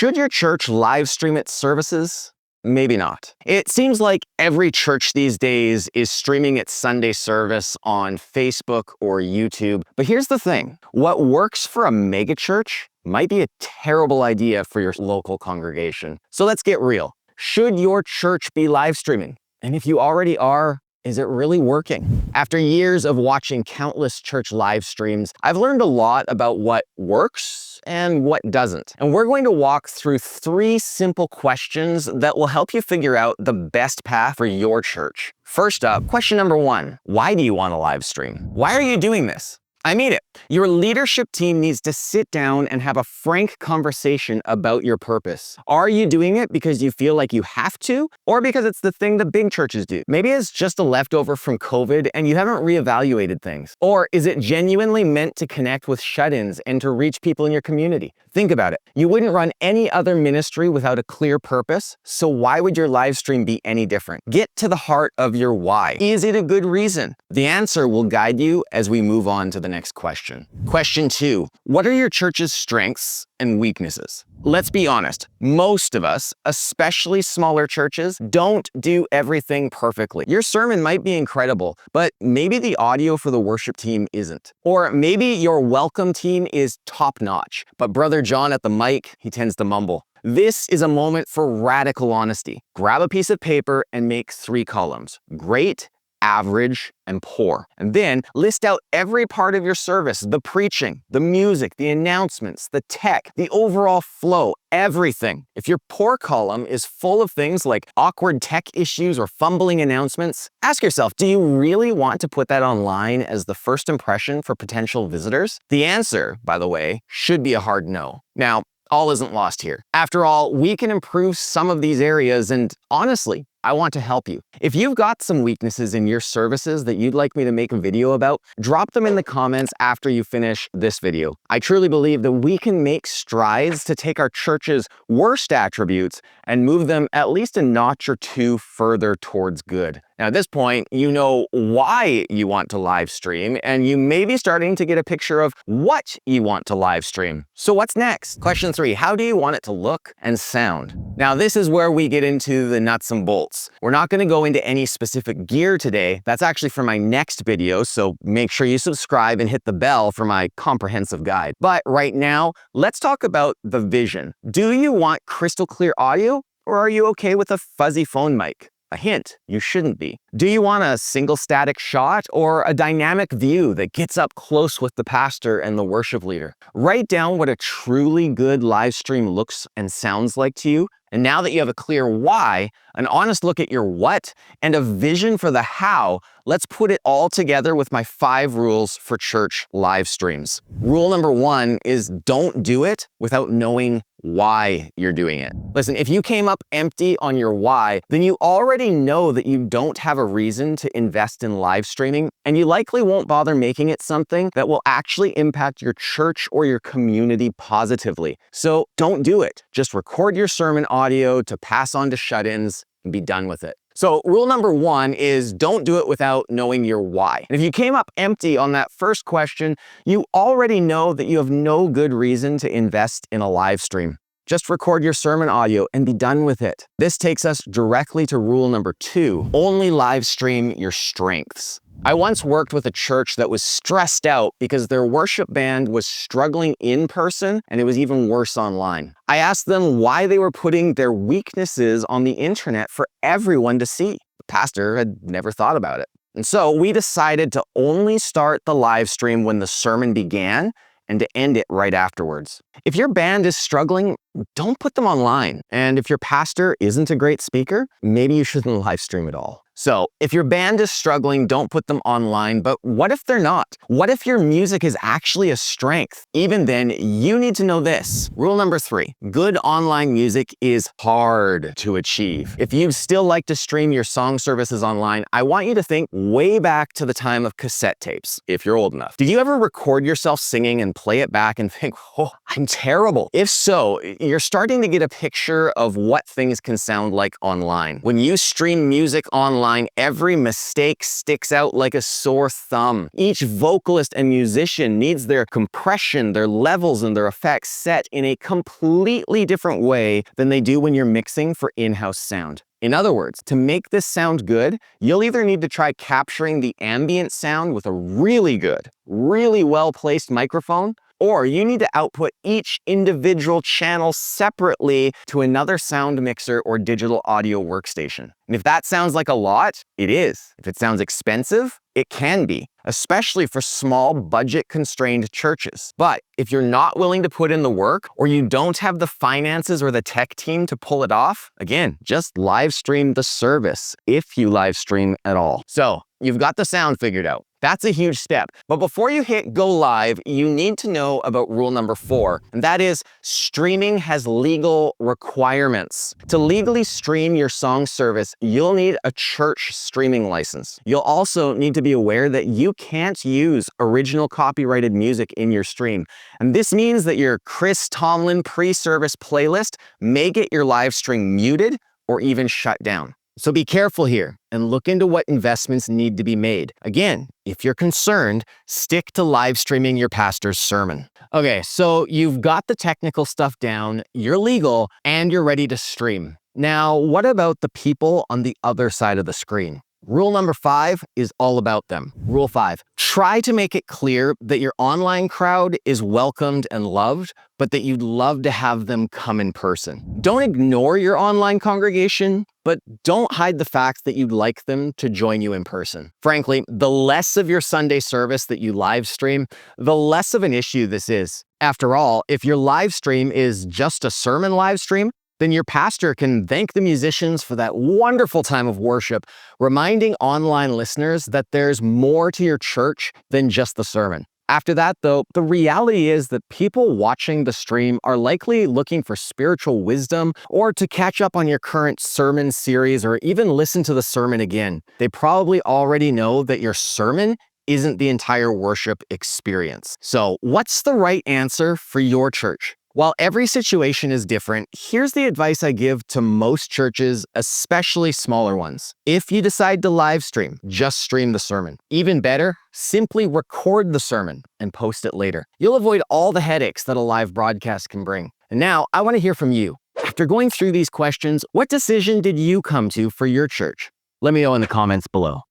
Should your church live stream its services? Maybe not. It seems like every church these days is streaming its Sunday service on Facebook or YouTube. But here's the thing. What works for a megachurch might be a terrible idea for your local congregation. So let's get real. Should your church be live streaming? And if you already are, is it really working? After years of watching countless church live streams, I've learned a lot about what works and what doesn't. And we're going to walk through 3 simple questions that will help you figure out the best path for your church. First up, question number 1, why do you want to live stream? Why are you doing this? I mean it. Your leadership team needs to sit down and have a frank conversation about your purpose. Are you doing it because you feel like you have to, or because it's the thing that big churches do? Maybe it's just a leftover from COVID and you haven't reevaluated things. Or is it genuinely meant to connect with shut-ins and to reach people in your community? Think about it. You wouldn't run any other ministry without a clear purpose, so why would your live stream be any different? Get to the heart of your why. Is it a good reason? The answer will guide you as we move on to the next question. Question 2, what are your church's strengths and weaknesses? Let's be honest, most of us, especially smaller churches, don't do everything perfectly. Your sermon might be incredible, but maybe the audio for the worship team isn't. Or maybe your welcome team is top-notch, but Brother John at the mic, he tends to mumble. This is a moment for radical honesty. Grab a piece of paper and make 3 columns. Great, average, and poor. And then list out every part of your service, the preaching, the music, the announcements, the tech, the overall flow, everything. If your poor column is full of things like awkward tech issues or fumbling announcements, ask yourself, do you really want to put that online as the first impression for potential visitors? The answer, by the way, should be a hard no. Now, all isn't lost here. After all, we can improve some of these areas, and honestly, I want to help you. If you've got some weaknesses in your services that you'd like me to make a video about, drop them in the comments after you finish this video. I truly believe that we can make strides to take our church's worst attributes and move them at least a notch or 2 further towards good. Now, at this point, you know why you want to live stream, and you may be starting to get a picture of what you want to live stream. So what's next? Question 3, how do you want it to look and sound? Now, this is where we get into the nuts and bolts. We're not going to go into any specific gear today. That's actually for my next video, so make sure you subscribe and hit the bell for my comprehensive guide. But right now, let's talk about the vision. Do you want crystal clear audio, or are you okay with a fuzzy phone mic? A hint, you shouldn't be. Do you want a single static shot or a dynamic view that gets up close with the pastor and the worship leader? Write down what a truly good live stream looks and sounds like to you. And now that you have a clear why, an honest look at your what, and a vision for the how, let's put it all together with my 5 rules for church live streams. Rule number 1 is don't do it without knowing why you're doing it. Listen, if you came up empty on your why, then you already know that you don't have a reason to invest in live streaming, and you likely won't bother making it something that will actually impact your church or your community positively. So don't do it. Just record your sermon audio to pass on to shut-ins and be done with it. So rule number 1 is don't do it without knowing your why. And if you came up empty on that first question, you already know that you have no good reason to invest in a live stream. Just record your sermon audio and be done with it. This takes us directly to rule number 2, only live stream your strengths. I once worked with a church that was stressed out because their worship band was struggling in person and it was even worse online. I asked them why they were putting their weaknesses on the internet for everyone to see. The pastor had never thought about it. And so we decided to only start the live stream when the sermon began and to end it right afterwards. If your band is struggling, don't put them online. And if your pastor isn't a great speaker, maybe you shouldn't live stream at all. So if your band is struggling, don't put them online. But what if they're not? What if your music is actually a strength? Even then, you need to know this. Rule number 3, good online music is hard to achieve. If you still like to stream your song services online, I want you to think way back to the time of cassette tapes, if you're old enough. Did you ever record yourself singing and play it back and think, oh, I'm terrible? If so, you're starting to get a picture of what things can sound like online. When you stream music online, line, every mistake sticks out like a sore thumb. Each vocalist and musician needs their compression, their levels, and their effects set in a completely different way than they do when you're mixing for in-house sound. In other words, to make this sound good, you'll either need to try capturing the ambient sound with a really good, really well-placed microphone, or you need to output each individual channel separately to another sound mixer or digital audio workstation. And if that sounds like a lot, it is. If it sounds expensive, it can be, especially for small budget-constrained churches. But if you're not willing to put in the work, or you don't have the finances or the tech team to pull it off, again, just live stream the service, if you live stream at all. So you've got the sound figured out. That's a huge step. But before you hit go live, you need to know about rule number 4, and that is streaming has legal requirements. To legally stream your song service, you'll need a church streaming license. You'll also need to be aware that you can't use original copyrighted music in your stream. And this means that your Chris Tomlin pre-service playlist may get your live stream muted or even shut down. So be careful here and look into what investments need to be made. Again, if you're concerned, stick to live streaming your pastor's sermon. Okay, so you've got the technical stuff down, you're legal, and you're ready to stream. Now, what about the people on the other side of the screen? Rule number 5 is all about them. Rule 5, try to make it clear that your online crowd is welcomed and loved, but that you'd love to have them come in person. Don't ignore your online congregation, but don't hide the fact that you'd like them to join you in person. Frankly, the less of your Sunday service that you live stream, the less of an issue this is. After all, if your live stream is just a sermon live stream, then your pastor can thank the musicians for that wonderful time of worship, reminding online listeners that there's more to your church than just the sermon. After that, though, the reality is that people watching the stream are likely looking for spiritual wisdom or to catch up on your current sermon series or even listen to the sermon again. They probably already know that your sermon isn't the entire worship experience. So, what's the right answer for your church? While every situation is different, here's the advice I give to most churches, especially smaller ones. If you decide to live stream, just stream the sermon. Even better, simply record the sermon and post it later. You'll avoid all the headaches that a live broadcast can bring. And now, I want to hear from you. After going through these questions, what decision did you come to for your church? Let me know in the comments below.